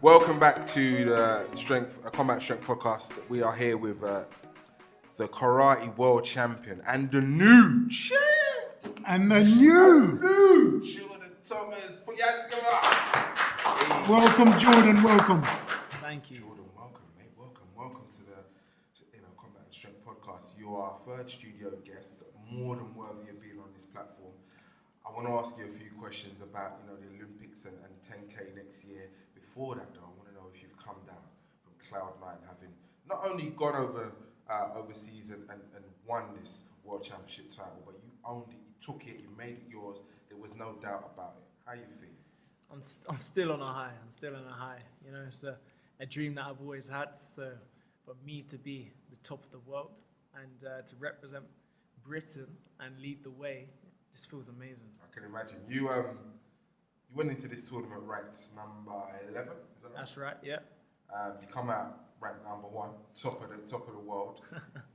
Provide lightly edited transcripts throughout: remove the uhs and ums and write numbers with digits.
Welcome back to the Combat&Strength podcast. We are here with the karate world champion and the new champ. Jordan Thomas. Put your hands together. Welcome, Jordan. Welcome. Thank you. Jordan, welcome, mate. Welcome to the Combat&Strength podcast. You are our third studio guest, more than worthy of being on this platform. I want to ask you a few questions about the Olympics and 10K next year. Before that, though, I want to know if you've come down from Cloud9, having not only gone overseas and won this World Championship title, but you owned it, you took it, you made it yours. There was no doubt about it. How you feel? I'm still on a high. It's a dream that I've always had. So for me to be the top of the world and to represent Britain and lead the way, it just feels amazing. I can imagine. You went into this tournament ranked number 11. Is that right? That's right. Yeah. You come out ranked number 1, top of the world.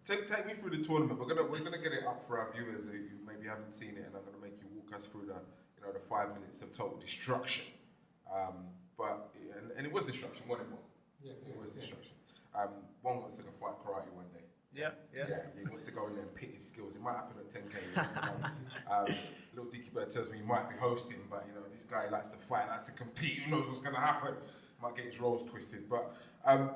Take me through the tournament. We're gonna get it up for our viewers who maybe haven't seen it, and I'm gonna make you walk us through the 5 minutes of total destruction. But it was destruction, wasn't it? Yes, it was destruction. One wants to go fight karate one day. Yeah. He wants to go in there and pit his skills. It might happen at 10K. Little Dicky Bird tells me he might be hosting, but this guy likes to fight, likes to compete. Who knows what's going to happen? Might get his roles twisted. But I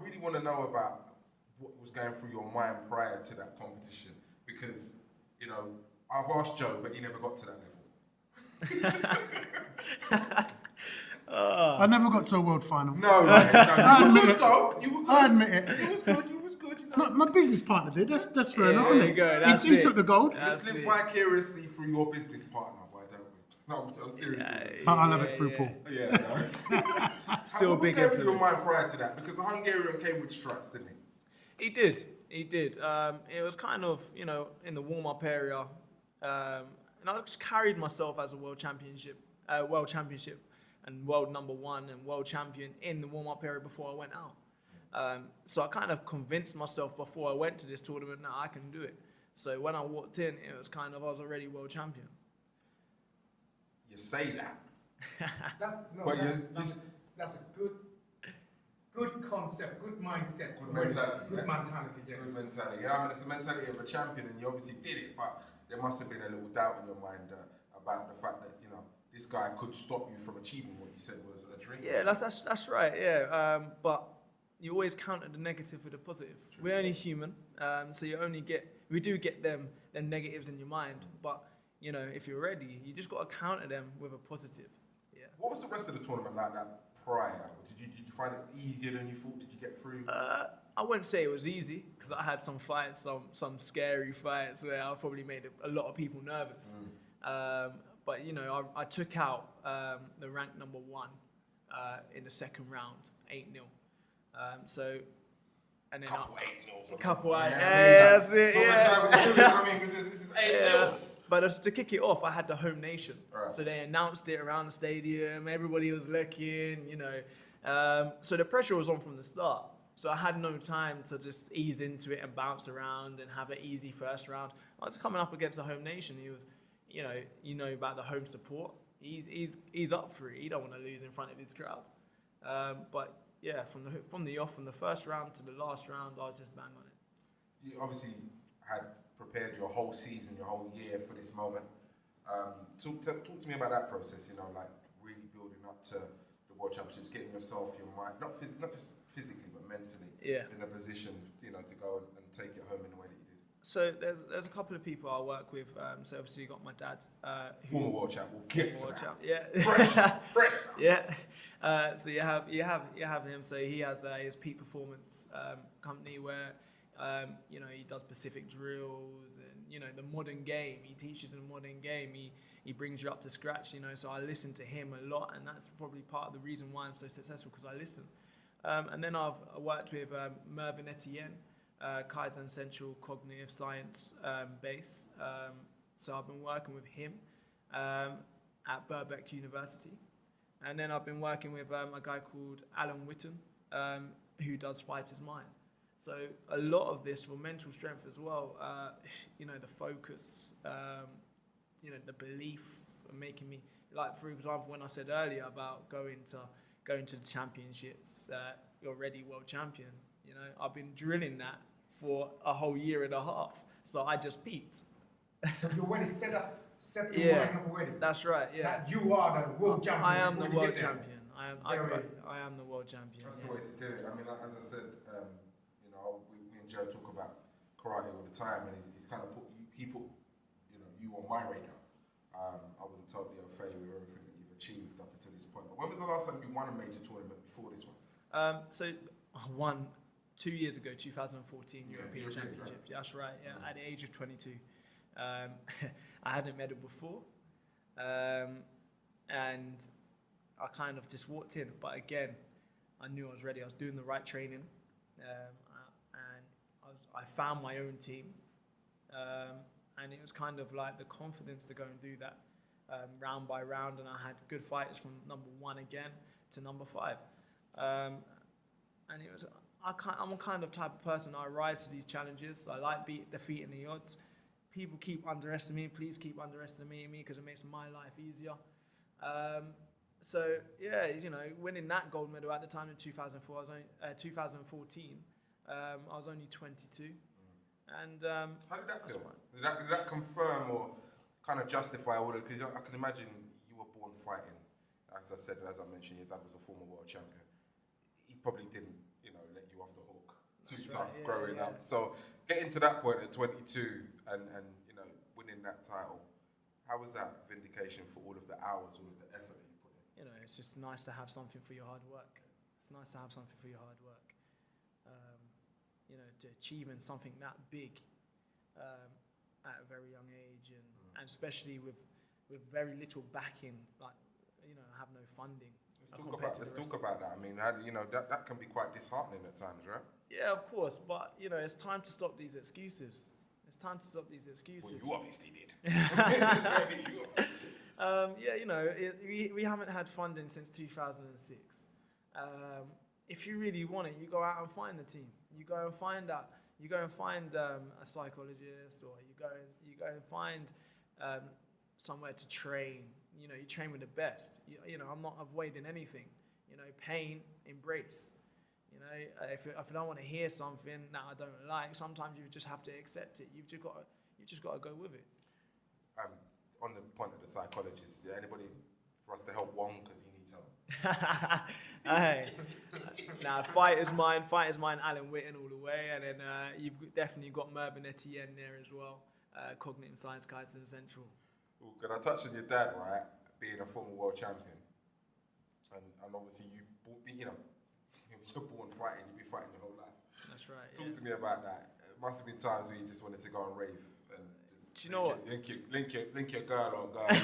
really want to know about what was going through your mind prior to that competition, because I've asked Joe, but he never got to that level. I never got to a world final. No. You were good though. I admit it. You was good. My business partner did. That's fair enough, there isn't you it? go, He took the gold. Let's live vicariously through your business partner, why don't we? No, I'm serious. I'll have it through Paul. Yeah, no. Still a big influence. What was going through your mind influence. prior to that? Because the Hungarian came with strikes, didn't he? He did. It was kind of, in the warm-up area. And I just carried myself as a world championship and world number 1 and world champion in the warm-up area before I went out. So I kind of convinced myself before I went to this tournament, now I can do it. So when I walked in, it was kind of, I was already world champion. You say that. That's a good concept, good mindset. Good mentality. Good mentality, yes. Good mentality. Yeah, it's the mentality of a champion, and you obviously did it, but there must have been a little doubt in your mind about the fact that, this guy could stop you from achieving what you said was a dream. Yeah, that's right, yeah. But you always counter the negative with the positive. True. We're only human, so we do get them negatives in your mind, but if you're ready, you just got to counter them with a positive. Yeah. What was the rest of the tournament like that prior? Did you find it easier than you thought? Did you get through? I wouldn't say it was easy, because I had some fights, some scary fights where I probably made a lot of people nervous. But I took out the rank number 1 in the second round, 8-0. And then Couple 8-0s. Yeah, that's it. This is 8-0s. But to kick it off, I had the home nation. Right. So they announced it around the stadium. Everybody was looking, So the pressure was on from the start. So I had no time to just ease into it and bounce around and have an easy first round. I was coming up against a home nation. He was, about the home support. He's up for it. He don't want to lose in front of his crowd. But yeah, from the first round to the last round, I was just bang on it. You obviously had prepared your whole season, your whole year for this moment. Talk to me about that process. Like really building up to the World Championships, getting yourself, your mind, not just physically but mentally, in a position, to go and take it home in the way that you did. So there's a couple of people I work with. So obviously you got my dad, former world champ. We'll get to that. Yeah. Fresh. Yeah. So you have him. So he has his peak performance company where he does specific drills and the modern game. He teaches the modern game. He brings you up to scratch. So I listen to him a lot, and that's probably part of the reason why I'm so successful, because I listen. And then I've worked with Mervyn Etienne. Kaizen Central Cognitive Science base. So I've been working with him at Birkbeck University. And then I've been working with a guy called Alan Witten, who does Fighter's Mind. So a lot of this for mental strength as well, the focus, the belief, making me, like for example, when I said earlier about going going to the championships, you're already world champion. You know, I've been drilling that for a whole year and a half, so I just peaked. So you already set the Yeah, mind up already. That's right. Yeah, That you are the world champion. I am the before you world get there. champion. I am the world champion. That's yeah. the way to do it. I mean, as I said, you know, me and Joe talk about karate all the time, and he's kind of put you on my radar. I wasn't totally au fait with everything that you've achieved up until this point. But when was the last time you won a major tournament before this one? So I won 2 years ago, 2014 European European, Championships. Yeah, that's right. Yeah, at the age of 22. I hadn't medaled before, and I kind of just walked in. But again, I knew I was ready. I was doing the right training, and I found my own team, and it was kind of like the confidence to go and do that round by round. And I had good fighters from number 1 again to number 5, and it was. I'm a kind of type of person. I rise to these challenges. I like defeating the odds. People keep underestimating me. Please keep underestimating me because it makes my life easier. So yeah, you know, winning that gold medal at the time in 2004, I was only 2014. I was only 22. And how did that feel? Did that confirm or kind of justify all of it? Because I can imagine you were born fighting. As I mentioned, your dad was a former world champion. He probably didn't, let you off the hook. Too tough growing up. So getting to that point at 22 and winning that title, how was that vindication for all of the hours, all of the effort that you put in? It's just nice to have something for your hard work. It's nice to have something for your hard work. To achieving something that big at a very young age, and especially with very little backing, like I have no funding. Let's talk about that. I mean, that can be quite disheartening at times, right? Yeah, of course, but it's time to stop these excuses. It's time to stop these excuses. Well, you obviously did. We haven't had funding since 2006. If you really want it, you go out and find the team. You go and find out. You go and find a psychologist, or you go and find somewhere to train. You train with the best. I'm not avoiding anything. Pain, embrace. If I don't want to hear something that I don't like, sometimes you just have to accept it. You've just got to go with it. On the point of the psychologist, anybody for us to help Wong because he needs help? Hey, now fight is mine, Alan Witten all the way, and then you've definitely got Mervyn Etienne there as well, Cognitive Science Kaizen Central. Ooh, can I touch on your dad, right? Being a former world champion, and obviously you're born fighting, you've been fighting your whole life. That's right. Talk to me about that. It must have been times where you just wanted to go and rave and just do you know what? Link your girl or guy.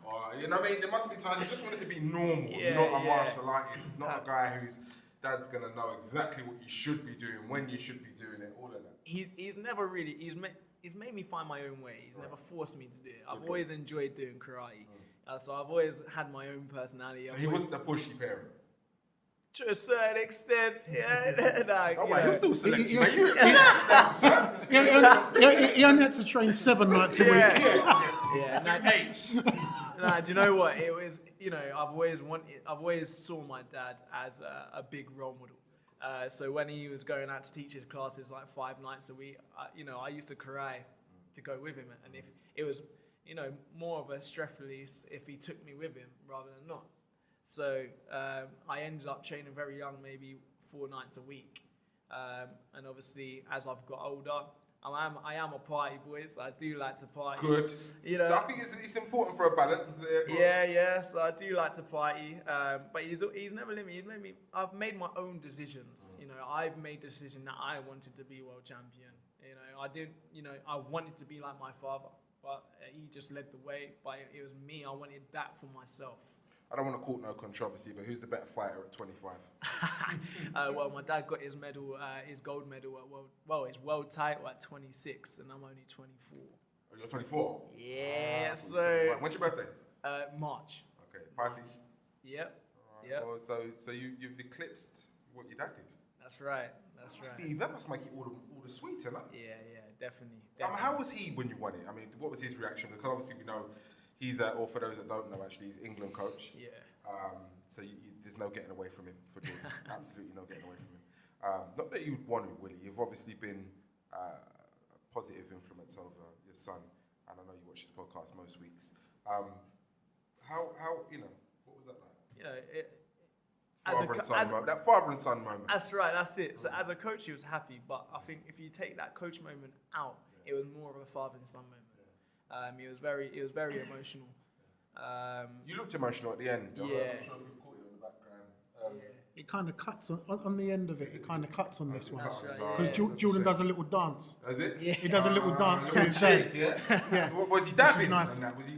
Or there must have been times you just wanted to be normal, not a martial artist, not a guy whose dad's gonna know exactly what you should be doing, when you should be doing it, all of that. He's never really he's made me find my own way. He's never forced me to do it. I've always enjoyed doing karate, so I've always had my own personality. So he wasn't the pushy parent. To a certain extent, yeah. He'll still select you, man. He only had to train 7 nights a week. Yeah. 8. Nah, do you know what? It was, I've always saw my dad as a big role model. So when he was going out to teach his classes like 5 nights a week, I used to cry to go with him. And if it was, more of a stress release if he took me with him rather than not. So I ended up training very young, maybe 4 nights a week. And obviously, as I've got older, I am a party boy, so I do like to party. Good. So I think it's important for a balance. Yeah. So I do like to party, but he's never let me. I've made my own decisions. I've made the decision that I wanted to be world champion. I did. I wanted to be like my father, but he just led the way. But it was me. I wanted that for myself. I don't want to cause no controversy, but who's the better fighter at 25? Well, my dad got his medal, his gold medal at his world title at 26, and I'm only 24. Oh, you're 24? Yeah, so... Right, when's your birthday? March. Okay, Pisces? Yep. Right, Yep. well, so you've eclipsed what your dad did? That's right. That must make it all the sweeter, no? Yeah, definitely. How was he when you won it? I mean, what was his reaction? Because obviously we know he's, or for those that don't know, actually, he's England coach. Yeah. So there's no getting away from him for Jordan. Absolutely no getting away from him. Not that you'd want to, Willie. You've obviously been a positive influence over your son, and I know you watch his podcast most weeks. How what was that like? You know, That father and son moment. That's right, that's it. So as a coach, he was happy, but I think if you take that coach moment out, it was more of a father and son moment. It was very emotional. You looked emotional at the end. Yeah. I'm not sure if we've caught you in the background. It kind of cuts on the end of it. It kind of cuts on this one That's right, because yeah. Jordan does a little dance. Is it? Yeah. He does a little dance to his shake, dad. yeah. Yeah. Was he dabbing? nice. On that? Was he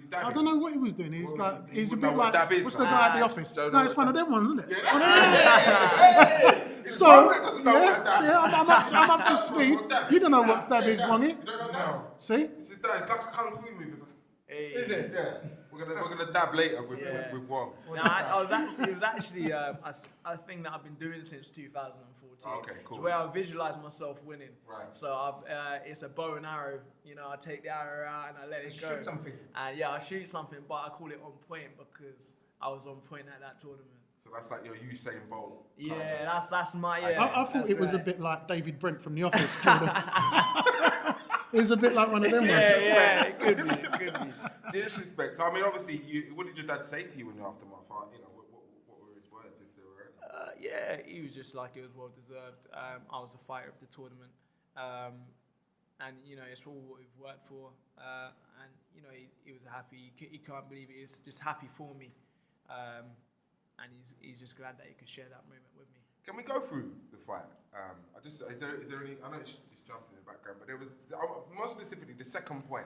dabbing? I don't know what he was doing. He's Well, like you he's a wouldn't bit know what like dab is, what's the man. guy at the office? Don't No, know it's what one of them ones, isn't it? Hey, So Wong doesn't know what dab see, is. I'm up to speed. You You don't know what dab is, Wongy. You don't know dab? See? It's like a kung fu move. It's like, Hey. Is it? yeah. We're gonna dab later with Wong. No, it was actually a thing that I've been doing since 2014. Okay, cool. It's where I visualize myself winning. Right. So it's a bow and arrow. You know, I take the arrow out and I let it go. Shoot something. And yeah, I shoot something, but I call it on point because I was on point at that tournament. So that's like your Usain Bolt. Yeah, that's my I thought that's it was a right. bit like David Brent from The Office, Jordan. It was a bit like one of them ones. Yeah, it could be. Disrespect. So I mean, obviously, what did your dad say to you in the aftermath? You know, what were his words if there were any? Yeah, he was just like, it was well deserved. I was the fighter of the tournament, and you know it's all what we've worked for. And you know he was happy. He can't believe it. He's just happy for me, and he's just glad that he could share that moment with me. Can we go through the fight? Is there any? I know it's jumping in the background, but there was more specifically the second point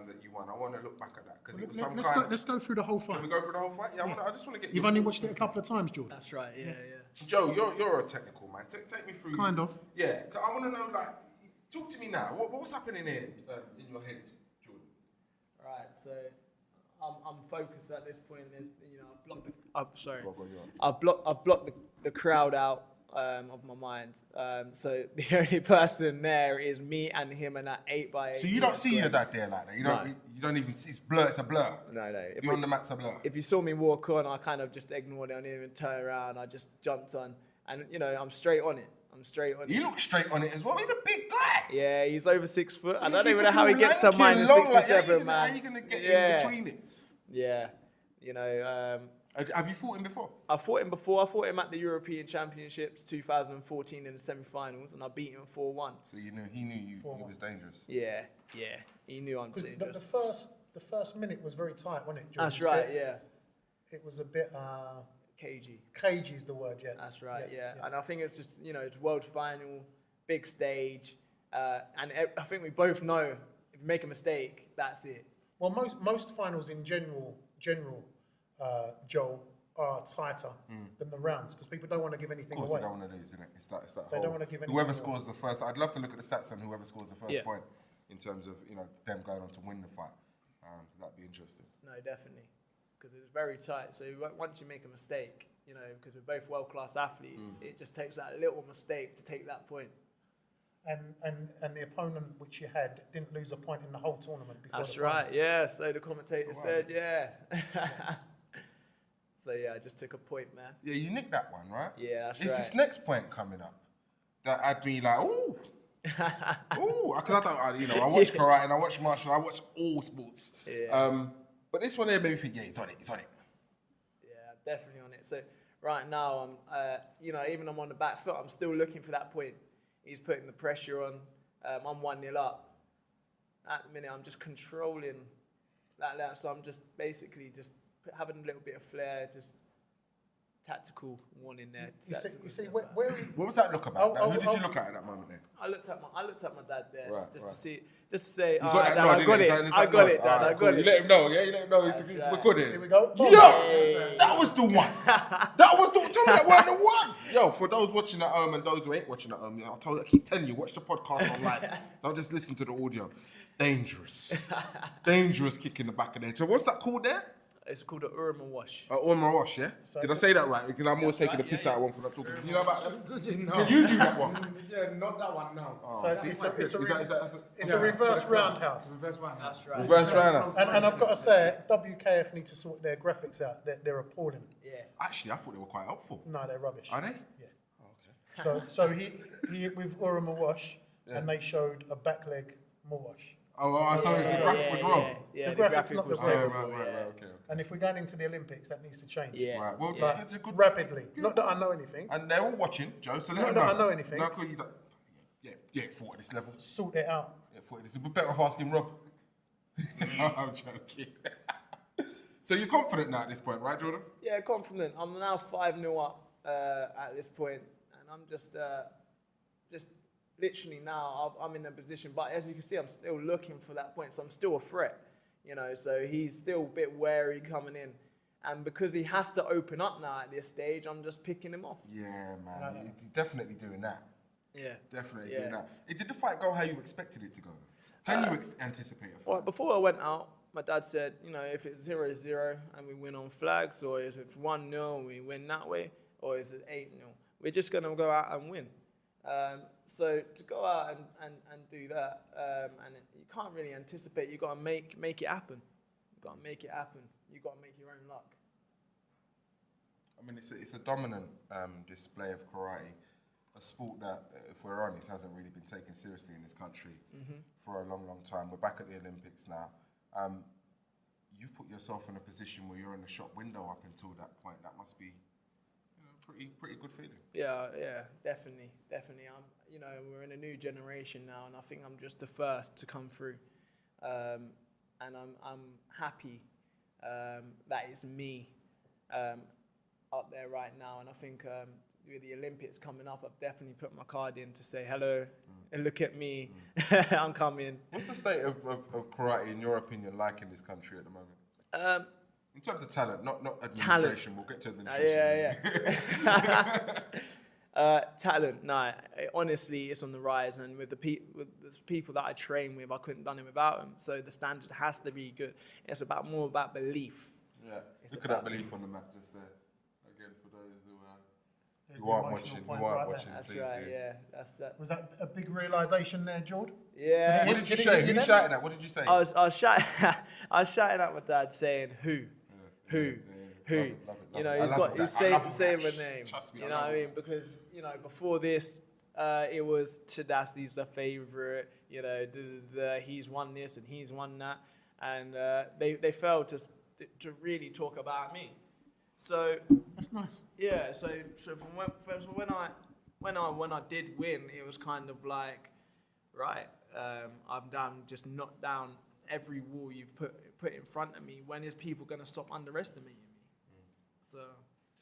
that you won. I want to look back at that because it was some kind. Let's go through the whole Can fight. we go through the whole fight? Yeah, I just want to get. You've only watched it a couple of times, Jordan. That's right. Yeah. Joe, you're a technical man. Take me through. Kind of. Yeah, I want to know. Like, talk to me now. What's happening here in your head, Jordan? Right. So I'm focused at this point. You know, I've blocked the crowd out of my mind. So the only person there is me and him and that 8x8. So you don't see your dad there like that. You don't even see. It's blur. It's a blur. No. You're on the mat's a blur. If you saw me walk on, I kind of just ignored it. I didn't even turn around. I just jumped on, and you know I'm straight on it. You look straight on it as well. He's a big guy. Yeah, he's over 6 foot. I don't He's even know how he looking gets to lanky and minus long, 67, like, man. How are you gonna get in between it? Yeah, you know. Have you fought him before? I fought him before. I fought him at the European Championships 2014 in the semi-finals, and I beat him 4-1. So he knew he was dangerous. Yeah, he knew I'm Because dangerous. the first minute was very tight, wasn't it, Jordan? That's right. Yeah, It was a bit cagey. cagey is the word, yeah. That's right. Yeah, and I think it's just it's world final, big stage, and I think we both know if you make a mistake, that's it. Well, most finals in general, Joel, are tighter than the rounds because people don't want to give anything Of course, away. they don't want to lose, innit? It's that They whole, don't want to give anything whoever away. scores the first. I'd love to look at the stats on whoever scores the first Yeah. point in terms of them going on to win the fight. That'd be interesting. No, definitely, because it was very tight. So once you make a mistake, because we're both world-class athletes, it just takes that little mistake to take that point. And the opponent which you had didn't lose a point in the whole tournament before. That's the final. right. Yeah. So the commentator said, yeah. So yeah, I just took a point, man. Yeah, you nicked that one, right? Yeah, that's It's right. this next point coming up that had me like, ooh, because I watch karate and I watch martial, I watch all sports. Yeah. But this one here made me think, yeah, he's on it. Yeah, definitely on it. So right now, even I'm on the back foot, I'm still looking for that point. He's putting the pressure on. I'm 1-0 up. At the minute, I'm just controlling that. So I'm just basically just having a little bit of flair, just tactical one in there. You see where What was that look about? Oh, Who did you look at that moment there? I looked at my dad there, Right, just right. to see, just to say, You got that Dad, nod, I got innit? it, It's I that got nod. it, Dad, I Alright, got cool. it. You let him know, yeah? You let him know That's we're right. good Here here. we go. Yo, that was the one. That was the tell me that wasn't the one. Yo, for those watching at home and those who ain't watching at home, I keep telling you, watch the podcast online. Don't just listen to the audio. Dangerous kick in the back of there. So what's that called there? It's called the Urma wash. Orma Wash, yeah? So- Did I say that right? Because I'm always taking right, the piss yeah, out of one for not talking. You know about them? No. Can you do that one? Yeah, not that one, no. Oh, So see, it's a is that- it's a reverse roundhouse. Reverse one. That's right. Reverse roundhouse. And I've got to say, WKF need to sort their graphics out. They're appalling. Yeah. Actually, I thought they were quite helpful. No, they're rubbish. Are they? Yeah. Oh, okay. So he with Urma Wash, and they showed a back leg Mawash. Oh, so the graphic was wrong. Yeah, The the graphics graphic not the was Oh, same. right, terrible. right, Yeah. right, okay. And if we're going into the Olympics, that needs to change. Yeah. Right, well, Like, it's a good... rapidly. Not that I know anything. And they're all watching, Joe, so let Not them that know. I know anything. No, 'cause you don't... Yeah, fought at this level. Sort it out. Yeah, fought at this. We're better off asking Rob. I'm joking. So you're confident now at this point, right, Jordan? Yeah, confident. I'm now 5-0 up at this point, and I'm just literally now I'm in a position. But as you can see, I'm still looking for that point, so I'm still a threat. You know, so he's still a bit wary coming in, and because he has to open up now at this stage, I'm just picking him off. Yeah, man. He's definitely doing that. Yeah. Definitely Yeah. doing that. Did the fight go how you expected it to go? Can you anticipate a fight? Well, before I went out, my dad said, you know, if it's 0-0 and we win on flags, or if it's 1-0 and we win that way, or is it 8-0, we're just going to go out and win. So to go out and do that, and you can't really anticipate. You got to make it happen. You got to make it happen. You got to make your own luck. I mean, it's a dominant display of karate, a sport that, if we're honest, hasn't really been taken seriously in this country for a long, long time. We're back at the Olympics now. You've put yourself in a position where you're in the shop window up until that point. That must be pretty good feeling. Yeah, definitely. You know, we're in a new generation now, and I think I'm just the first to come through. And I'm happy that it's me up there right now. And I think with the Olympics coming up, I've definitely put my card in to say hello and look at me. I'm coming. What's the state of karate, in your opinion, like in this country at the moment? In terms of talent, not administration. We'll get to administration. Talent, no. Honestly, it's on the rise, and with the people that I train with, I couldn't have done it without them. So the standard has to be good. It's more about belief. Yeah, look at that belief on the mat just there. Again, for those who aren't watching, That's please right. do. Yeah, that's that. Was that a big realisation there, Jord? Yeah. What did you Did it say? get you Who then? shouting at? What did you say? I was shouting at my dad, saying who. Love it, You know, I love he's that. saying my name. Trust me, You I know love what I it. mean? Because, you know, before this, it was Tadassi's the favourite. You know, he's won this and he's won that, and they failed to really talk about me. So That's nice. yeah, so when I did win, it was kind of like, right, I've just knocked down every wall you've put in front of me. When is people going to stop underestimating me? So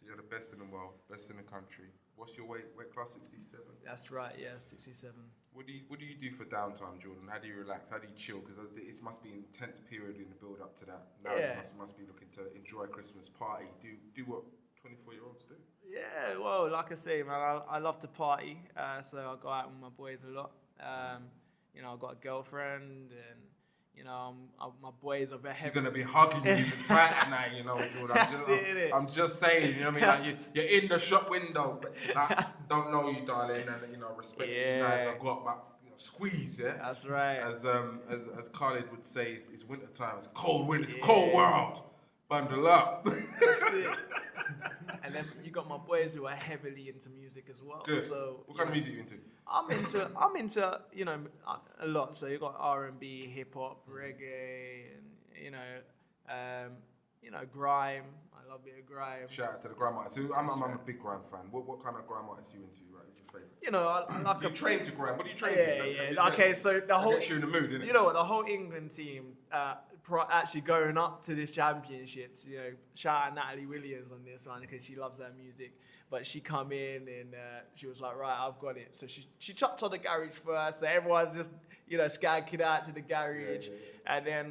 you're the best in the world, best in the country. What's your weight class? 67. that's right, yeah, 67. What do you do for downtime, Jordan? How do you relax? How do you chill? Because it must be an intense period in the build up to that. Now Yeah. you must be looking to enjoy Christmas party. Do what 24-year-olds do. Yeah, well, like I say, man, I love to party, so I go out with my boys a lot. You know, I've got a girlfriend, and you know, my boys are very She's heavy. gonna be hugging you even tighter now, you know, Jordan. I'm just saying, you know what I mean? Like you're in the shop window, but like, don't know you, darling, and you know, respect what you guys have got, but you know, squeeze, yeah. That's right. As Khalid would say, it's winter time. It's cold winter. It's a cold world. Bundle up. That's it. And then you got my boys who are heavily into music as well. Good. So What kind of music are you into? I'm into you know a lot. So you got R&B, hip hop, reggae, and you know grime. I love a bit of grime. Shout out to the grime artists. I'm a big grime fan. What kind of grime artists are you into? Right, what's your favorite? You know, I like You train to grime. What do you train to? Yeah. Have you Okay, trained? so the That whole gets you in the mood, innit? you know what, the whole England team actually going up to this championships, you know, shout out Natalie Williams on this one because she loves her music. But she come in and she was like, right, I've got it. So she chopped on the garage first. So everyone's just, you know, skanking out to the garage. Yeah.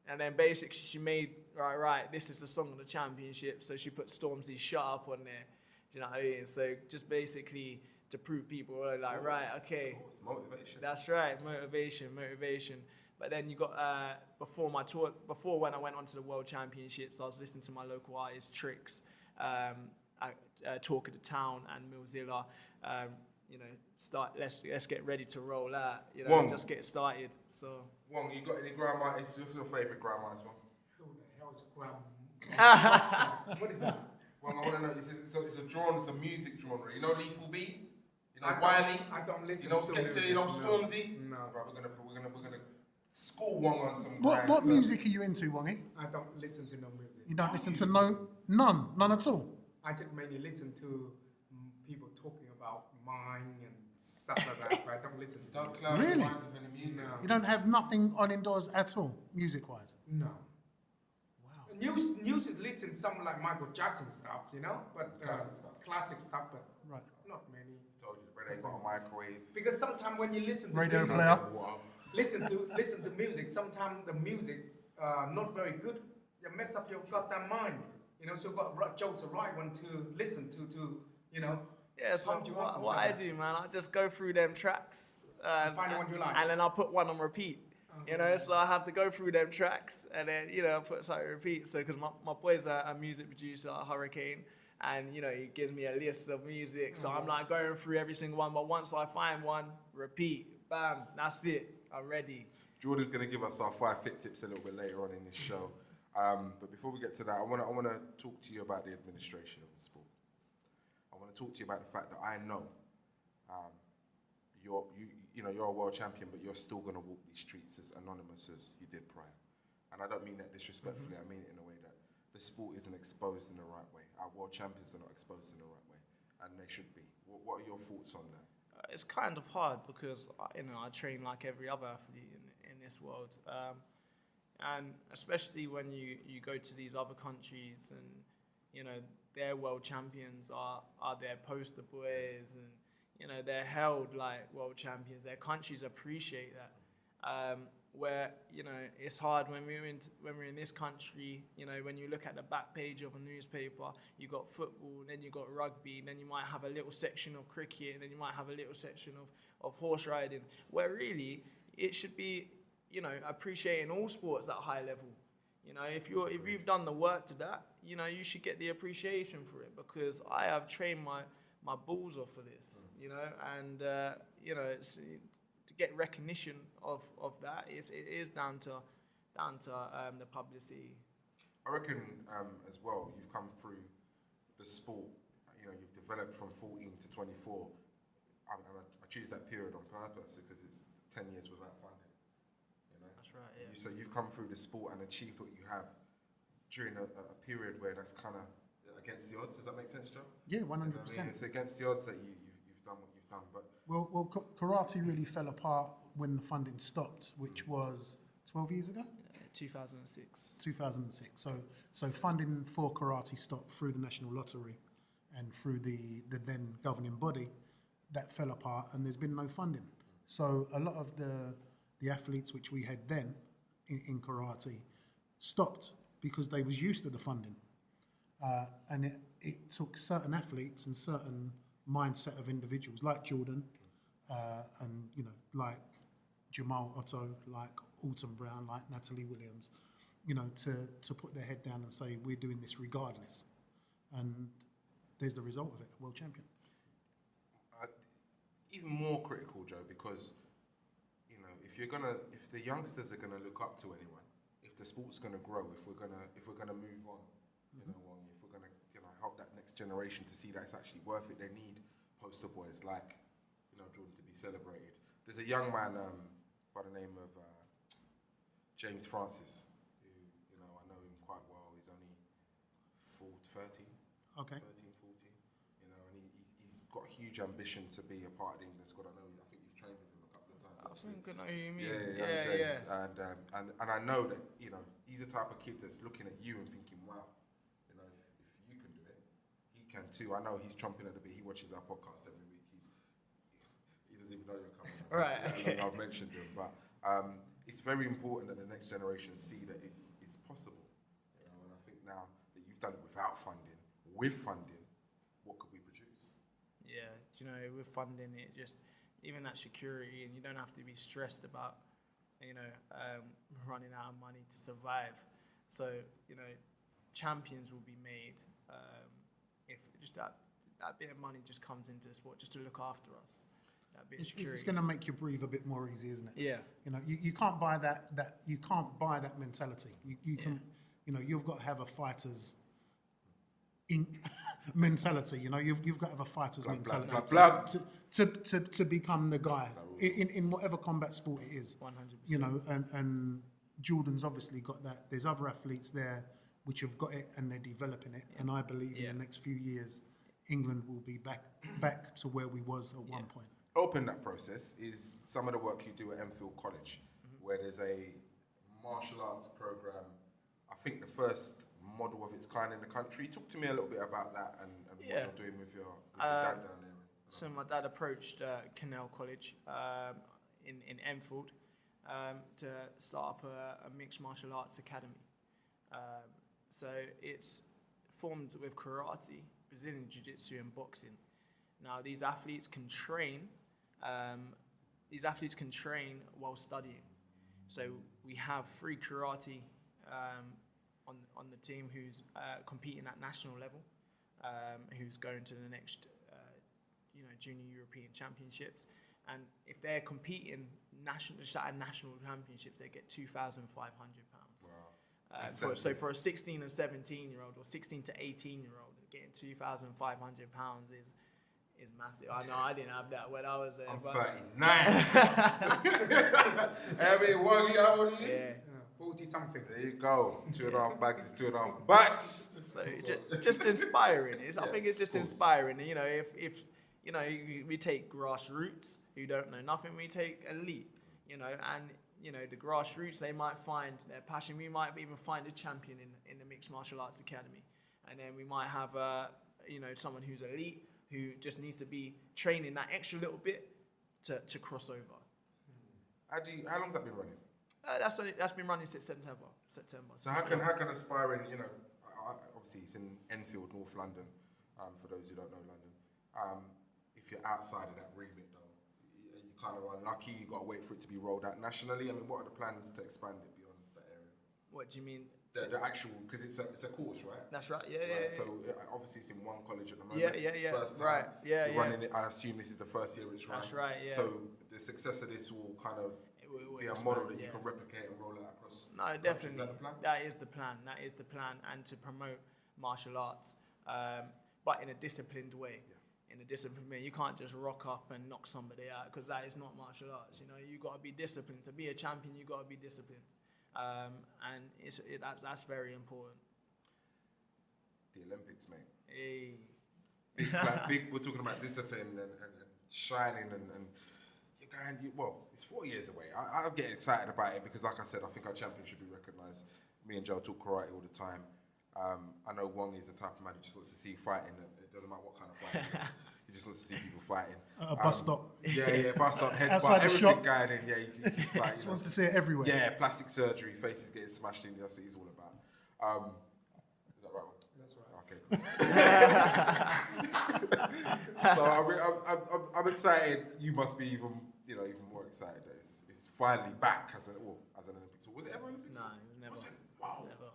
And then basically she made, right, this is the song of the championship. So she put Stormzy's Shut Up on there. Do you know what I mean? So just basically to prove people were like, right, okay. It's motivation. That's right, motivation. But then you got before my tour, before when I went on to the World Championships, I was listening to my local artist Tricks, Talk of the Town and Millzilla. You know, let's get ready to roll out. You know, Wong. just get started. So. Wong, you got any grandma? What's your favourite grandma's one? Who the hell's grandma? What is that? Well, I want to know. It's a genre. It's a music genre. You know, Lethal B. You know, I Wiley. I don't listen You know, to Skepta. music. You know, No. Stormzy. No, Right, we're gonna school Wong on some. What grand music are you into, Wongy? I don't listen to no music. You don't listen to none at all. I just mainly listen to people talking about mine and stuff like that, but I don't listen to Don't music. cloud Really? your mind with any music. No. You don't have nothing on indoors at all, music-wise. No. Wow. News is listen some like Michael Jackson stuff, you know, but Classic stuff. but Right. not many. Told you, Red ain't got a microwave. Because sometimes when you listen to Radio music, player. listen to music, sometimes the music not very good. You mess up your goddamn mind, you know. So you got chose the right one to listen to, you know. Yeah, so Pump you up and what stuff. I do, man, I just go through them tracks. Find the one you like. And then I'll put one on repeat. You know, so I have to go through them tracks and then, you know, put something on repeat. So, because my boy's a music producer at Hurricane, and, you know, he gives me a list of music. So I'm like going through every single one. But once I find one, repeat. Bam, that's it. I'm ready. Jordan's going to give us our 5 fit tips a little bit later on in this show. But before we get to that, I want to talk to you about the administration of the sport. I want to talk to you about the fact that I know you're a world champion, but you're still going to walk these streets as anonymous as you did prior. And I don't mean that disrespectfully. I mean it in a way that the sport isn't exposed in the right way. Our world champions are not exposed in the right way, and they should be. What are your thoughts on that? It's kind of hard because, you know, I train like every other athlete in this world. And especially when you go to these other countries and, you know, their world champions are their poster boys and, you know, they're held like world champions. Their countries appreciate that. Where, you know, it's hard when we're in this country, you know, when you look at the back page of a newspaper, you got football, then you got rugby, then you might have a little section of cricket, and then you might have a little section of horse riding, where really it should be, you know, appreciating all sports at a high level. You know, if you've done the work to that, you know, you should get the appreciation for it, because I have trained my balls off for this, you know, and you know, it's, to get recognition of that, it is down to the publicity. I reckon as well, you've come through the sport, you know, you've developed from 14 to 24. And I choose that period on purpose because it's 10 years without funding. You know? That's right, yeah. So you've come through the sport and achieved what you have during a period where that's kind of against the odds. Does that make sense, Joe? Yeah, 100%. You know what I mean? It's against the odds that you've done what you've done. But Well, karate really fell apart when the funding stopped, which was 12 years ago? 2006. 2006. So funding for karate stopped through the National Lottery and through the then governing body. That fell apart and there's been no funding. So a lot of the athletes which we had then in karate stopped because they was used to the funding. And it took certain athletes and certain mindset of individuals like Jordan and, you know, like Jamal Otto, like Alton Brown, like Natalie Williams, you know, to put their head down and say, we're doing this regardless. And there's the result of it, world champion. even more critical, Joe, because, you know, if the youngsters are gonna look up to anyone, if the sport's gonna grow, if we're gonna move on, you know, if we're gonna, you know, help that next generation to see that it's actually worth it, they need poster boys like, you know, Jordan to be celebrated. There's a young man by the name of James Francis, who, you know, I know him quite well. He's only 13, Okay. 13, 14, you know, and he's got a huge ambition to be a part of the England squad. I think you've trained with him a couple of times. I actually. think I know who you mean. Yeah, James. And I know that, you know, he's the type of kid that's looking at you and thinking, wow, you know, if you can do it, he can too. I know he's chomping at the bit. He watches our podcast every week. He doesn't even know you're coming. Right, okay. I've mentioned him, but it's very important that the next generation see that it's possible. You know, and I think now that you've done it without funding, with funding, what could we produce? Yeah, do you know, with funding, it just, even that security, and you don't have to be stressed about, running out of money to survive. So, champions will be made if just that bit of money just comes into the sport just to look after us. That bit of security. It's going to make you breathe a bit more easy, isn't it? Yeah. You can't buy that you can't buy that mentality. You can, you've got to have a fighter's mentality. You've got to have a fighter's mentality to become the guy in whatever combat sport it is. 100%. And Jordan's obviously got that. There's other athletes there which have got it and they're developing it. And I believe in the next few years, England will be back to where we was at one point. Open that process is some of the work you do at Enfield College, where there's a martial arts program. I think the first model of its kind in the country. Talk to me a little bit about that and what you're doing with your dad down there. So my dad approached Campbell College in Enfield to start up a mixed martial arts academy. So it's formed with karate, Brazilian jiu-jitsu and boxing. Now these athletes can train. While studying. So we have 3 karate on the team who's competing at national level, who's going to the next junior European championships. And if they're competing at national championships, they get £2,500. Wow. So for a 16 and 17-year-old or 16 to 18-year-old, getting £2,500 is massive. I know I didn't have that when I was there. I'm 39. Wong, how old are you? Yeah. 40 something. There you go. 2.5 bags is 2.5 bags. So just inspiring. I think it's just inspiring. If we take grassroots who don't know nothing, we take elite. The grassroots, they might find their passion. We might even find a champion in the mixed martial arts academy, and then we might have someone who's elite who just needs to be training that extra little bit to cross over. How long's that been running? That's been running since September. So how can aspiring, obviously it's in Enfield, North London, for those who don't know London. If you're outside of that remit though, you kind of unlucky, you got to wait for it to be rolled out nationally. I mean, what are the plans to expand it beyond that area? What do you mean? The actual, because it's a course, right? That's right, yeah. So obviously it's in one college at the moment. Yeah. First time. Right, yeah. Running it, I assume this is the first year it's run. That's right, yeah. So the success of this will kind of be a model that you can replicate and roll it across. No, definitely. That is the plan, and to promote martial arts, but in a disciplined way. Yeah. In a disciplined way, you can't just rock up and knock somebody out, because that is not martial arts. You got to be disciplined. To be a champion, you got to be disciplined. And that's very important. The Olympics, mate. Hey. Big. We're talking about discipline and shining and you're going. It's 4 years away. I get excited about it because, like I said, I think our champion should be recognised. Me and Joe talk karate all the time. I know Wong is the type of man who just wants to see fighting. It doesn't matter what kind of fighting it is. He just wants to see people fighting. Bus stop. Yeah, bus stop, headbutt, Outside the everything shop. going in. Yeah, he's just like, He wants to see it everywhere. Yeah, plastic surgery, faces getting smashed in. That's what he's all about. Is that right? That's right. Okay, cool. So I'm excited. You must be even more excited that it's finally back as an Olympics. Was it ever Olympics? No, it was never. Was it? Wow. Never.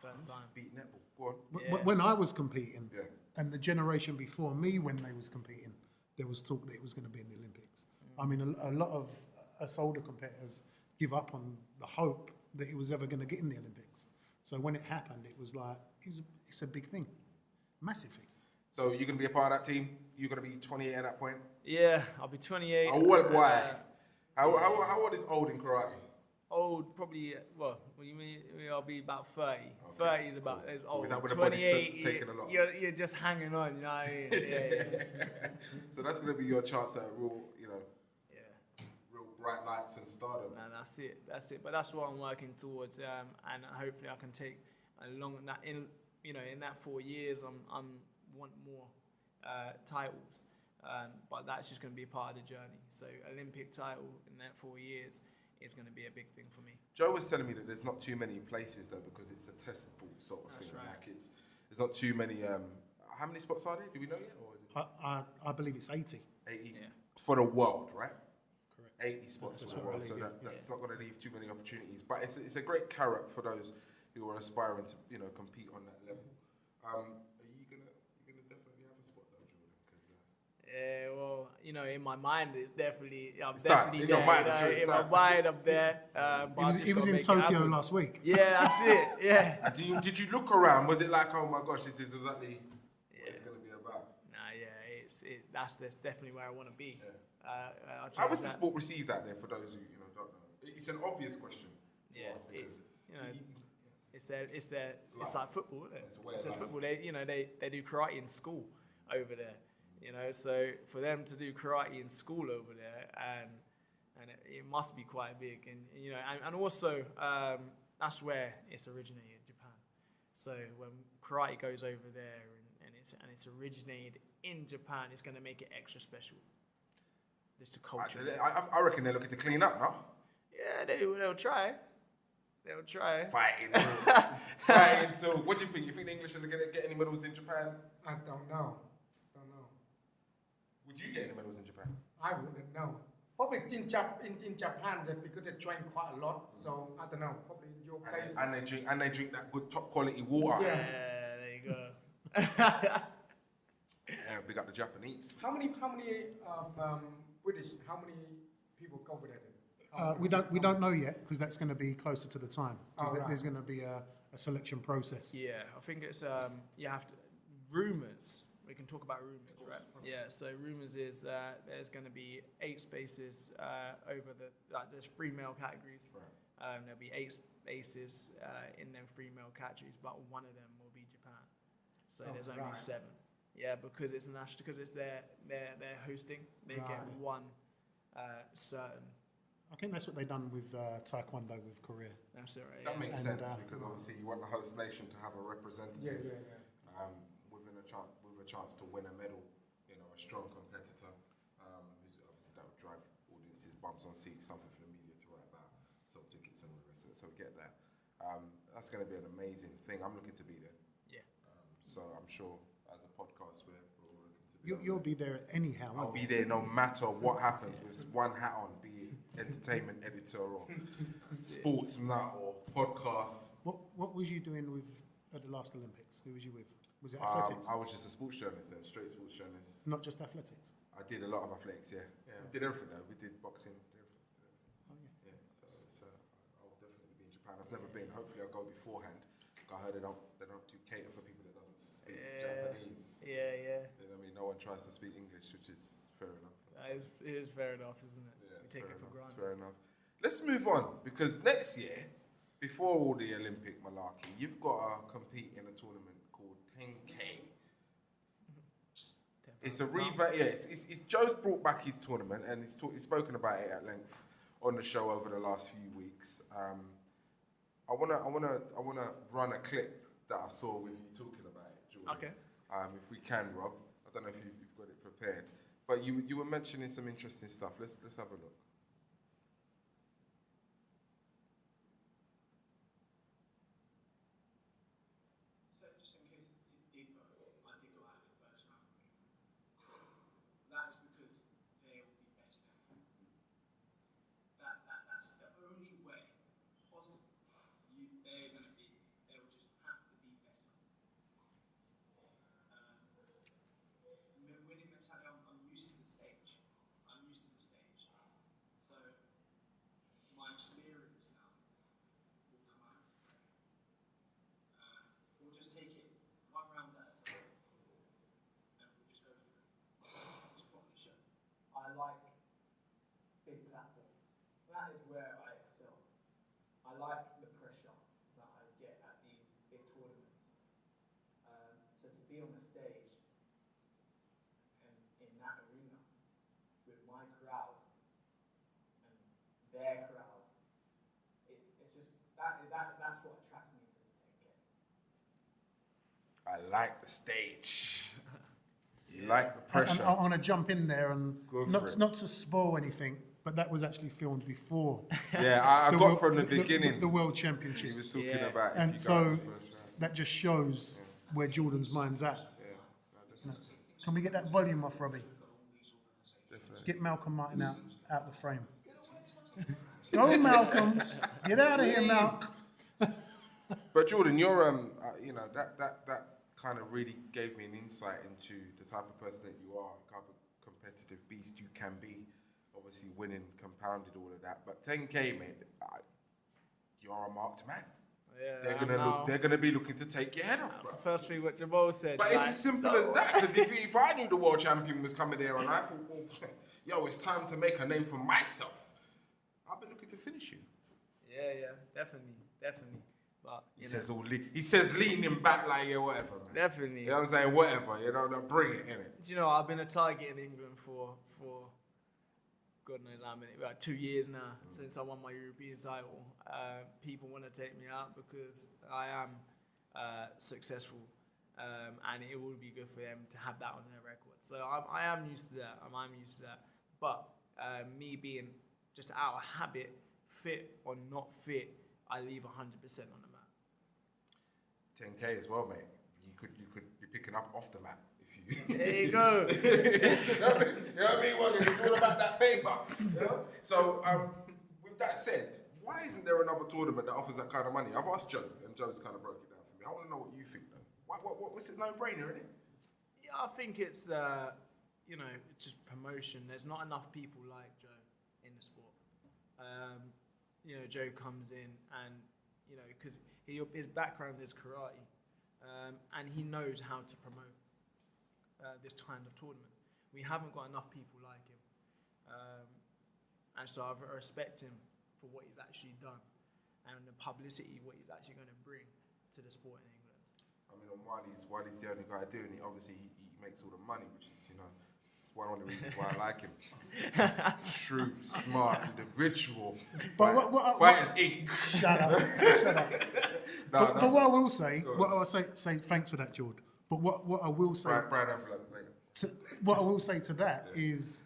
First time. Beat netball. Go on. Yeah. When I was competing, and the generation before me, when they was competing, there was talk that it was going to be in the Olympics. I mean, a lot of us older competitors give up on the hope that it was ever going to get in the Olympics. So when it happened, it was like, it's a big thing, massive thing. So you're going to be a part of that team? You're going to be 28 at that point? Yeah, I'll be 28. How old? Why? How old is old in karate? Old, probably, what do you mean? I'll be about 30. Okay, 30 is about as old. Is that when the 28, body's taking a lot? You're just hanging on, you know what I mean? Yeah. So that's going to be your chance at real bright lights and stardom. And that's it. But that's what I'm working towards, and hopefully I can take along that in that 4 years. I'm want more titles, but that's just going to be a part of the journey. So Olympic title in that 4 years is going to be a big thing for me. Joe was telling me that there's not too many places though, because it's a testable sort of thing. Right. Like there's not too many. How many spots are there? Do we know yet? Or is it? I believe it's 80. 80 Yeah. for the world, right? Correct. 80 spots That's for the what world, I so believe, that's not going to leave too many opportunities. But it's a great carrot for those who are aspiring to, you know, compete on that level. Are you gonna definitely have a spot though, Jordan? 'Cause, Yeah, well, you know, in my mind, it's definitely, I'm It's done. definitely In there. your mind, you I'm know, sure it's in my done. mind, I'm there. But I've just He was gotta in make it Tokyo happen. last week. Yeah, that's it. Yeah. did you look around? Was it like, oh my gosh, this is exactly what it's going to be about? Nah, yeah, that's definitely where I want to be. I'll How was change the that. sport received out there for those who don't know? It's an obvious question. To Yeah, ask because you know, you- it's life. like football, isn't it? It's a way It's of like life. football. They do karate in school over there. You know, so for them to do karate in school over there, and it must be quite big, and you know, and also that's where it's originated, Japan. So when karate goes over there and it's originated in Japan, it's going to make it extra special. Just the culture. I reckon they're looking to clean up now. Yeah, they'll try. They'll try. Fighting. Fighting. So, what do you think? You think the English are going to get any medals in Japan? I don't know. Would you get any medals in Japan? I wouldn't know. Probably in Japan, because they train quite a lot. So I don't know. Probably in your place. And they drink that good top quality water. Yeah. Yeah, there you go. Yeah, big up the Japanese. How many British? How many people go over there? We don't know yet because that's going to be closer to the time because Oh, right. there's going to be a selection process. Yeah, I think it's you have to rumors. We can talk about rumors, right? Yeah. So rumors is that there's going to be 8 spaces over there's 3 male categories. Right. There'll be 8 spaces in them 3 male categories, but one of them will be Japan. So there's only right. 7. Yeah, because it's national, because it's their hosting. They get Right. one certain. I think that's what they've done with Taekwondo with Korea. That's it, right? That Yeah. makes And, sense because obviously you want the host nation to have a representative within a chance to win a medal. You know, a strong competitor. Who's obviously that would drive audiences bumps on seats, something for the media to write about, sell tickets and all the rest of it. So we get that. That's going to be an amazing thing. I'm looking to be there. Yeah. So I'm sure as a podcast we're all looking to be. You'll be there anyhow. I'll won't be you? there no matter what happens with one hat on, be it entertainment editor or sports nut or podcast. What was you doing with at the last Olympics? Who was you with? Was it athletics? I was just a sports journalist then, straight sports journalist. Not just athletics. I did a lot of athletics, yeah. I did everything though. We did boxing, did everything. Oh, yeah. Yeah, so I'll definitely be in Japan. I've never been. Hopefully I'll go beforehand. I heard they don't do cater for people that doesn't speak Japanese. Yeah. You know what I mean? No one tries to speak English, which is fair enough. It is fair enough, isn't it? Yeah, We take it for It's granted. fair enough. Let's move on because next year, before all the Olympic malarkey, you've got to compete in a tournament called 10K. It's a revamp. Yeah, it's Joe's brought back his tournament and he's spoken about it at length on the show over the last few weeks. I wanna run a clip that I saw with you talking about it, Jordan. Okay. If we can, Rob. I don't know if you've got it prepared, but you were mentioning some interesting stuff. Let's have a look. So just in case it did go, I did go out in the first round. That is because they will be better than you. That's the only way possible. They will just have to be better. Winning mentality, I'm used to the stage. So my experience now will come out to play. We'll just take it one round at a time, and we'll just go through it. Just put on the show. I like big platforms. That is where I excel. I like the pressure that I get at these big tournaments. So to be on the stage and in that arena with my crowd and their crowd, it's just that's what attracts me to the 10K. I like the stage. You like the And pressure. I want to jump in there and Go for not it. not to spoil anything, but that was actually filmed before Yeah, I got world- from the beginning. the World He Championship. was talking Yeah. about. if And you so go out the first round. that just shows where Jordan's mind's at. Yeah, Can we get that volume off, Robbie? definitely. Get Malcolm Martin out the frame. Good Go, Malcolm. Get out of here, Leave. Malcolm. But Jordan, you're you know, that kind of really gave me an insight into the type of person that you are, the type of competitive beast you can be. Obviously, winning compounded all of that. But 10K, mate, you are a marked man. Yeah, They're gonna be looking to take your head off, bro. That's the first thing what Jamal said. But it's as simple as that. Because if I knew the world champion was coming there and I thought, well, yo, it's time to make a name for myself, I'll be looking to finish you. Yeah, definitely. But He says leaning back like, yeah, whatever, man. definitely. You know what I'm saying? Whatever, you know, bring it, innit? Do you know, I've been a target in England for God knows how many, about 2 years now, since I won my European title. People want to take me out because I am successful, and it would be good for them to have that on their record. So I am used to that. I'm used to that. But me being just out of habit, fit or not fit, I leave 100% on the mat. 10K as well, mate. You could be picking up off the map if you. There you go. You know what I mean? Well, it's all about that paper. You know? So, with that said, why isn't there another tournament that offers that kind of money? I've asked Joe, and Joe's kind of broke it down for me. I want to know what you think, though. What's it no-brainer, isn't it? Yeah, I think it's you know, it's just promotion. There's not enough people like Joe in the sport. You know, Joe comes in and, you know, because his background is karate, and he knows how to promote this kind of tournament. We haven't got enough people like him, and so I respect him for what he's actually done and the publicity what he's actually going to bring to the sport in England. I mean, while he's the only guy doing it, obviously he makes all the money, which is, you know, it's one of the reasons why I like him. Shrewd, smart, individual. But Fighters Inc. Shut up. But what I will say, say thanks for that, George. But what I will say, what I will say to that is,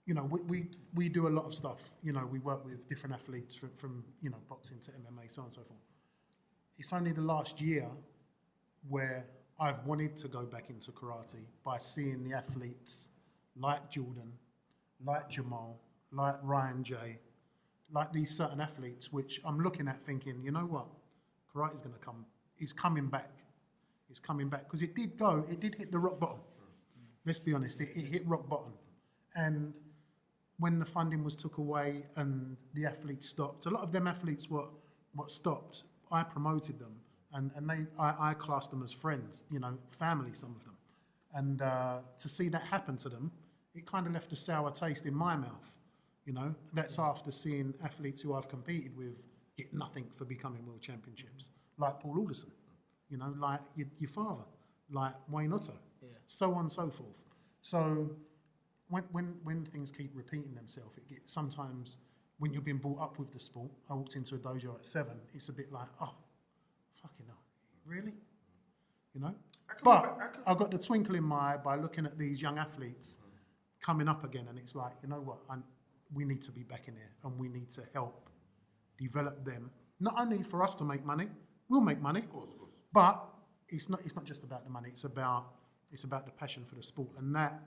you know, we do a lot of stuff. You know, we work with different athletes from you know, boxing to MMA, so on and so forth. It's only the last year where I've wanted to go back into karate by seeing the athletes like Jordan, like Jamal, like Ryan J, like these certain athletes, which I'm looking at thinking, you know what, karate's going to come. It's coming back. It's coming back because it did hit the rock bottom. Let's be honest, it hit rock bottom, and when the funding was took away and the athletes stopped, a lot of them athletes what stopped. I promoted them, and I classed them as friends, you know, family, some of them, and to see that happen to them, it kind of left a sour taste in my mouth. You know, that's after seeing athletes who I've competed with get nothing for becoming world championships, like Paul Alderson, you know, like your father, like Wayne Otto, so on and so forth. So when things keep repeating themselves, it gets sometimes when you've been brought up with the sport. I walked into a dojo at 7. It's a bit like, oh, fucking hell, really, you know. But I got the twinkle in my eye by looking at these young athletes coming up again, and it's like, you know what, we need to be back in here, and we need to help develop them. Not only for us to make money, we'll make money, Of course. but it's not just about the money. It's about the passion for the sport, and that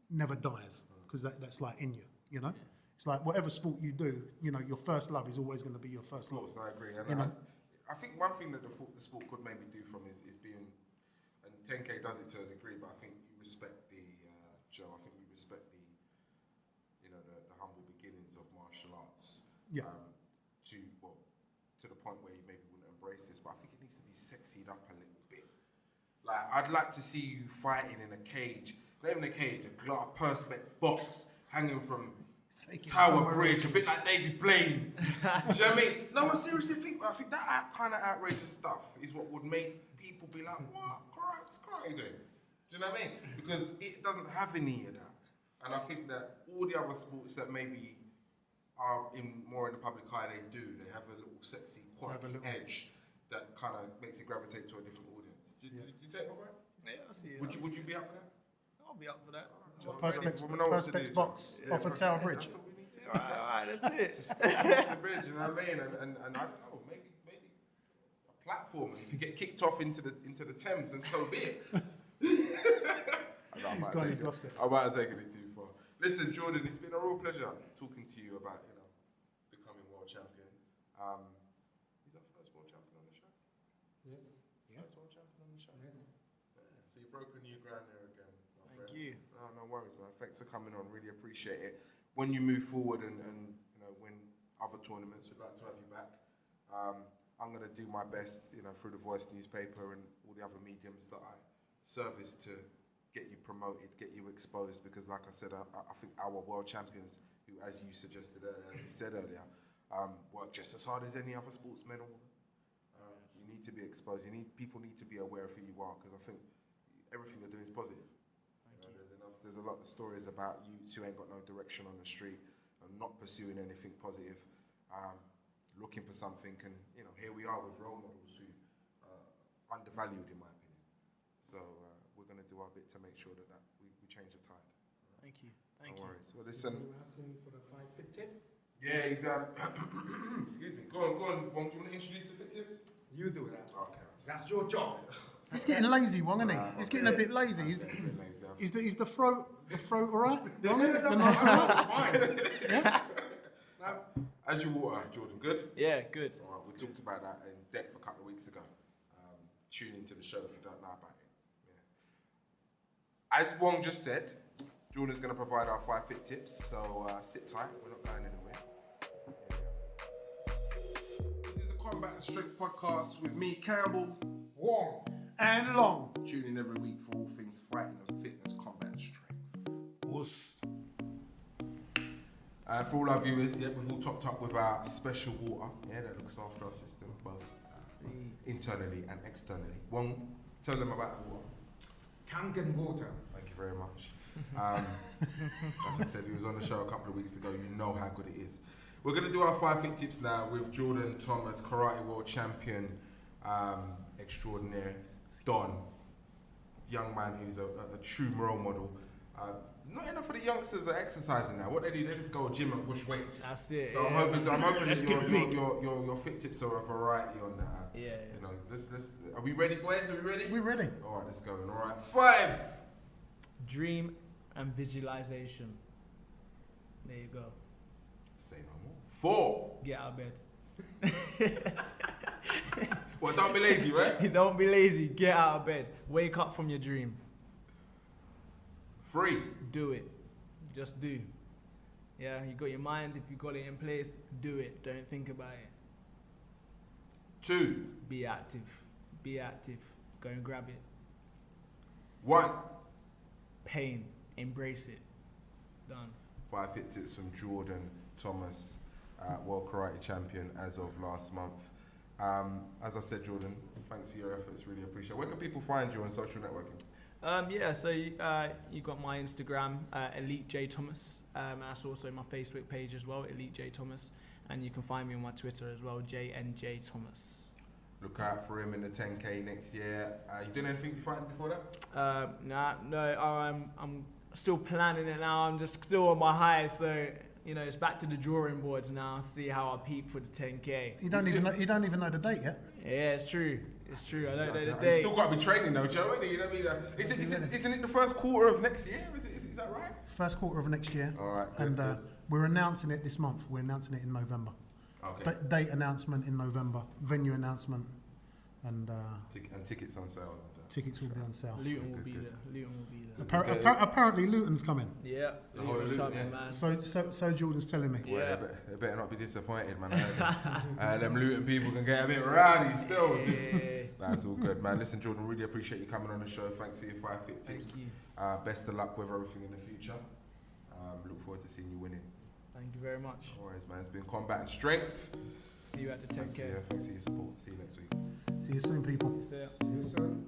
never dies because that's like in you, you know. It's like whatever sport you do, you know, your first love is always going to be your first love. Of course, I agree. And You know? I think one thing that the sport could maybe do from is being, and 10K does it to a degree, but I think you respect the, Joe, I think you respect the, you know, the humble beginnings of martial arts. Yeah. To the point where you maybe wouldn't embrace this, but I think it needs to be sexied up a little bit. Like, I'd like to see you fighting in a cage, not even a cage, a perspex box hanging from Tower Bridge, a bit like David Blaine. Do you know what I mean? No, I seriously think, I think that kind of outrageous stuff is what would make people be like, what? What's karate doing? Do you know what I mean? Because it doesn't have any of that. And I think that all the other sports that maybe are more in the public eye, they have a little sexy, quirky edge that kind of makes it gravitate to a different audience. Do you take over that? Yeah, I see it. Would you be up for that? I'll be up for that. Perspex box off of Tower Bridge. That's what we need to do. All right, let's do it. The bridge, you know what I mean? And I don't know, maybe a platform. If you get kicked off into the Thames, and so be it. He's lost it. I might have taken it too far. Listen, Jordan, it's been a real pleasure talking to you about, you know, He's our first world champion on the show. Yes. First world champion on the show. Yes. Yeah, so you broke a new ground there again, my friend. Thank you. No worries, man. Thanks for coming on. Really appreciate it. When you move forward and you know win other tournaments, we'd like to have you back. I'm gonna do my best, you know, through the Voice newspaper and all the other mediums that I service to get you promoted, get you exposed. Because, like I said, I think our world champions, who, as you suggested earlier, as you said earlier, work just as hard as any other sportsman. You need to be exposed. People need to be aware of who you are, because I think everything you're doing is positive. There's a lot of stories about youths who ain't got no direction on the street and not pursuing anything positive, looking for something, and you know, here we are with role models who are undervalued, in my opinion. So we're going to do our bit to make sure that we change the tide. Thank you. No worries. Well, listen. You asked him for the 5 fit tip? Yeah, he's excuse me. Go on. Wong, do you want to introduce the fit tips? You do that. Okay. That's your job. He's getting lazy, Wong, isn't he? He's getting a bit lazy. Is the throat all right? No, The fine. yeah? As you water, Jordan, good? Yeah, good. All right, we talked about that in depth a couple of weeks ago. Tune into the show if you don't know about it. Yeah. As Wong just said, Jordan's going to provide our 5 fit tips, so sit tight, we're not going anywhere. This is the Combat and Strength podcast with me, Campbell, Wong. And Long. Tune in every week for all things fighting and fitness, combat and strength. Us. For all our viewers, yeah, we've all topped up with our special water, yeah, that looks after our system, both internally and externally. Wong, tell them about the water. Kangen water. Thank you very much. Like I said, he was on the show a couple of weeks ago. You know how good it is. We're going to do our 5 fit tips now with Jordan Thomas, karate world champion extraordinaire, Don, young man who's a true role model. Not enough of the youngsters are exercising now. What they do, they just go to gym and push weights. That's it. So yeah. I'm hoping Let's that get big. your fit tips are a variety on that. Yeah. You know, let's. Are we ready, boys? Are we ready? We're ready. All right, let's go. All right, 5. Dream and visualization. There you go. Say no more. 4. Get out of bed. Well, don't be lazy, right? Don't be lazy. Get out of bed. Wake up from your dream. 3. Do it. Just do. Yeah, you got your mind. If you got it in place, do it. Don't think about it. 2. Be active. Be active. Go and grab it. 1. Pain. Embrace it. Done. 5 fit tips from Jordan Thomas, world karate champion as of last month. As I said, Jordan, thanks for your efforts. Really appreciate it. Where can people find you on social networking? Yeah, so you got my Instagram, Elite J Thomas. That's also my Facebook page as well, Elite J Thomas. And you can find me on my Twitter as well, JNJ Thomas. Look out for him in the 10K next year. You doing anything you fighting before that? I'm still planning it now. I'm just still on my high, so you know it's back to the drawing boards now. See how I peak for the 10K. You don't even know the date yet. Yeah, it's true. It's true. I don't know the You date. still got to be training though, Joe. You know what I mean? Isn't it the first quarter of next year? Is that right? It's first quarter of next year. All right. And good. we're announcing it this month. We're announcing it in November. Okay. Date announcement in November. Venue announcement. And Tickets on sale. tickets will be on sale. Luton will be there. Luton will be there. Apparently Luton's coming. Yeah, The whole Luton's Luton, coming, yeah. man. So Jordan's telling me. Well, Yeah. they better not be disappointed, man. Them Luton people can get a bit rowdy still. Yeah. That's all good, man. Listen, Jordan, really appreciate you coming on the show. Thanks for your 5 fit tips. Thank you. Best of luck with everything in the future. Look forward to seeing you winning. Thank you very much. No worries, man. It's been Combat and Strength. See you at the 10K. Thanks for your support. See you next week. See you soon, people. See ya. See you soon.